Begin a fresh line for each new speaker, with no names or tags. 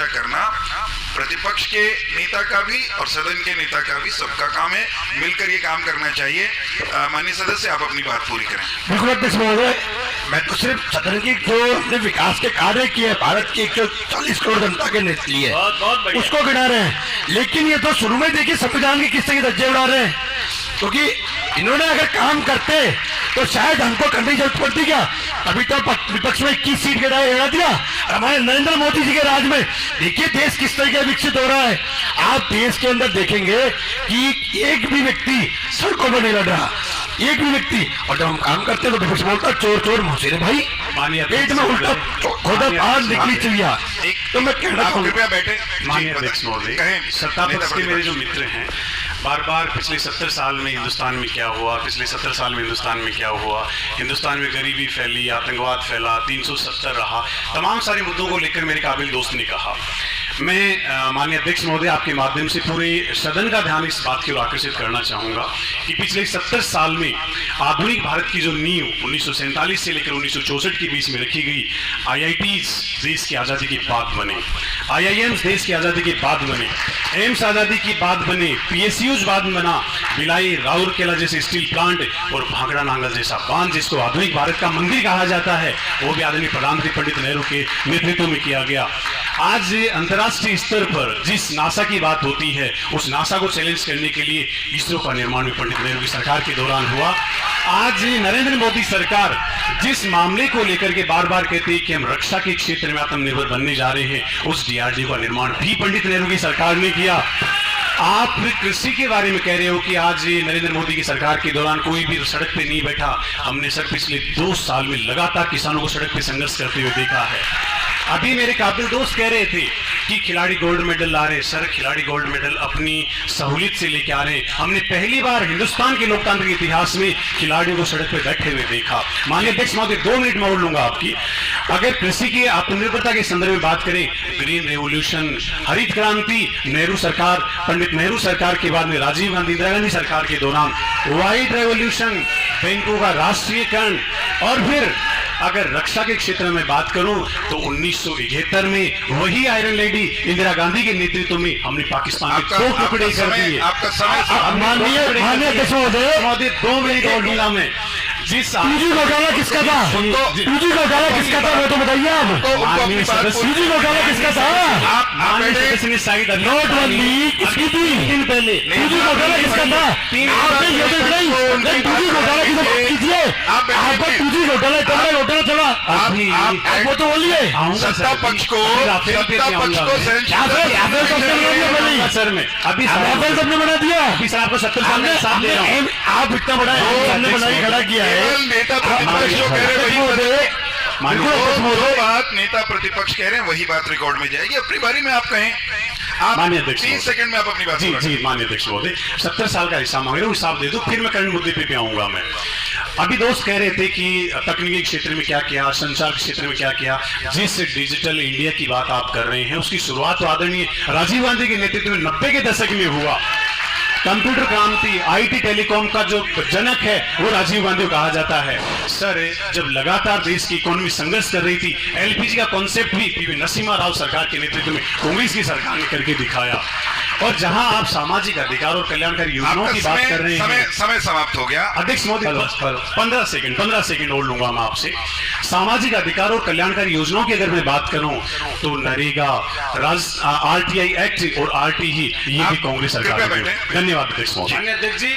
चर्चा करना प्रतिपक्ष के नेता का भी और सदन के नेता का भी, सबका काम है, मिलकर ये काम करना चाहिए। माननीय सदस्य, आप अपनी बात पूरी करें।
बिल्कुल अध्यक्ष महोदय, मैं तो सिर्फ सदन की जो विकास के कार्य किए, भारत की 40 करोड़ जनता के लिए उसको गिना रहे हैं, लेकिन ये तो शुरू में देखिए संविधान के किस तरह धज्जे उड़ा रहे हैं, क्योंकि इन्होंने अगर काम करते तो शायद हमको करने की जरूरत पड़ती क्या। अभी तो विपक्ष में 21 सीट गिरा दिया। हमारे नरेंद्र मोदी जी के राज में देखिए देश किस तरीके विकसित हो रहा है। आप देश के अंदर देखेंगे कि एक भी व्यक्ति सड़कों पर नहीं लड़ रहा, एक भी व्यक्ति, और जब हम काम करते हैं तो विपक्ष बोलता चोर चोर मोहसिन भाई, पेट में उल्टा खोदा पार निकली चिड़िया। तो मैं कहना चाहूंगा,
कृपया बैठे।
माननीय अध्यक्ष महोदय, सत्ता पक्ष के मेरे जो मित्र हैं, बार बार पिछले 70 साल में हिंदुस्तान में क्या हुआ, पिछले 70 साल में हिंदुस्तान में क्या हुआ, हिंदुस्तान में गरीबी फैली, आतंकवाद फैला, 370 रहा, तमाम सारे मुद्दों को लेकर मेरे काबिल दोस्त ने कहा। मैं माननीय अध्यक्ष महोदय आपके माध्यम से पूरे सदन का ध्यान इस बात की ओर आकर्षित करना चाहूंगा कि पिछले 70 साल में आधुनिक भारत की जो नींव 1947 से लेकर 1964 के बीच में रखी गई, IITs देश की आज़ादी के बाद बने, IIMs देश की आज़ादी के बाद बने, एम्स आज़ादी की बाद बने, PSUs बाद में बना, भिलाई राउरकेला जैसे स्टील प्लांट और भांगड़ा नांगल जैसा बांध, जिसको आधुनिक भारत का मंदिर कहा जाता है, वो भी आदरणीय प्रधानमंत्री पंडित नेहरू के नेतृत्व में किया गया। आज अंतर्राष्ट्रीय स्तर पर जिस नासा की बात होती है, उस नासा को चैलेंज करने के लिए इसरो का निर्माण भी पंडित नेहरू की सरकार के दौरान हुआ। आज नरेंद्र मोदी सरकार जिस मामले को लेकर के बार बार कहती है कि हम रक्षा के क्षेत्र में आत्मनिर्भर बनने जा रहे हैं, उस DRDO का निर्माण भी पंडित नेहरू की सरकार ने किया। आप कृषि के बारे में कह रहे हो कि आज नरेंद्र मोदी की सरकार के दौरान कोई भी सड़क पे नहीं बैठा। हमने सर पिछले 2 साल में लगातार किसानों को सड़क पे संघर्ष करते हुए देखा है। अभी मेरे काबिल दोस्त कह रहे थे कि खिलाड़ी गोल्ड मेडल ला रहे। सर, खिलाड़ी गोल्ड मेडल अपनी सहूलियत से लेके आ रहे हैं। हमने पहली बार हिंदुस्तान के लोकतांत्रिक इतिहास में खिलाड़ियों को सड़क पे बैठे हुए देखा। माननीय अध्यक्ष महोदय, 2 मिनट में और लूंगा आपकी। अगर कृषि की आत्मनिर्भरता के संदर्भ में बात करें, ग्रीन रेवोल्यूशन, हरित क्रांति, नेहरू सरकार, पंडित नेहरू सरकार के बाद में राजीव गांधी, इंदिरा गांधी सरकार के दौरान व्हाइट रेवोल्यूशन, बैंकों का राष्ट्रीयकरण, और फिर अगर रक्षा के क्षेत्र में बात करूं तो 1971 में वही आयरन लेडी इंदिरा गांधी के नेतृत्व में हमने पाकिस्तान के 2 टुकड़े कर दिए।
आपका समय
माननीय अध्यक्ष महोदय,
2 मिनट और लूंगा मैं। जिस
2G घोटाला किसका था? 2G घोटाला किसका था वो तो बताइए आप। 2G घोटाला किसका था? नोटबंदी किसकी थी? 3 दिन पहले 2G घोटाला किसका था? आपने ये देख नहीं 2G घोटाला की बात कीजिए। आपको 2G घोटाला चला, आप वो तो बोलिए।
सत्ता पक्ष को सर में अभी
सबने बना दिया।
अभी सर आपको 70 साल में साथ दे रहा हूं।
आप इतना बड़ा हमने बनाई खड़ा किया है।
नेता प्रतिपक्ष जो कह रहे हैं नेता प्रतिपक्ष कह रहे हैं वही बात रिकॉर्ड में जाएगी। अपनी बारी में आप कहें।
माननीय अध्यक्ष,
30 सेकंड में आप अपनी बात।
जी माननीय अध्यक्ष महोदय, 70 साल का हिसाब मांग रहे हो, हिसाब दे दो, फिर मैं करंट मुद्दे पे आऊंगा। मैं अभी दोस्त कह रहे थे कि तकनीकी क्षेत्र में क्या किया, संचार के क्षेत्र में क्या किया। जिस डिजिटल इंडिया की बात आप कर रहे हैं, उसकी शुरुआत तो आदरणीय राजीव गांधी के नेतृत्व में 90 के दशक में हुआ। कंप्यूटर क्रांति, IT टेलीकॉम का जो जनक है वो राजीव गांधी को कहा जाता है। सर, जब लगातार देश की इकोनॉमी संघर्ष कर रही थी, LPG का कॉन्सेप्ट भी PV नरसिम्हा राव सरकार के नेतृत्व में कांग्रेस की सरकार ने करके दिखाया। और जहां आप सामाजिक अधिकार और कल्याणकारी योजनाओं की बात कर रहे हैं,
समय समाप्त हो गया।
अध्यक्ष महोदय, 15 सेकंड और लूंगा मैं आपसे। सामाजिक अधिकार और कल्याणकारी योजनाओं की अगर मैं बात करूं तो नरेगा, RTI एक्ट और RT ही, ये भी कांग्रेस सरकार ने। धन्यवाद अध्यक्ष महोदय।
अध्यक्ष जी।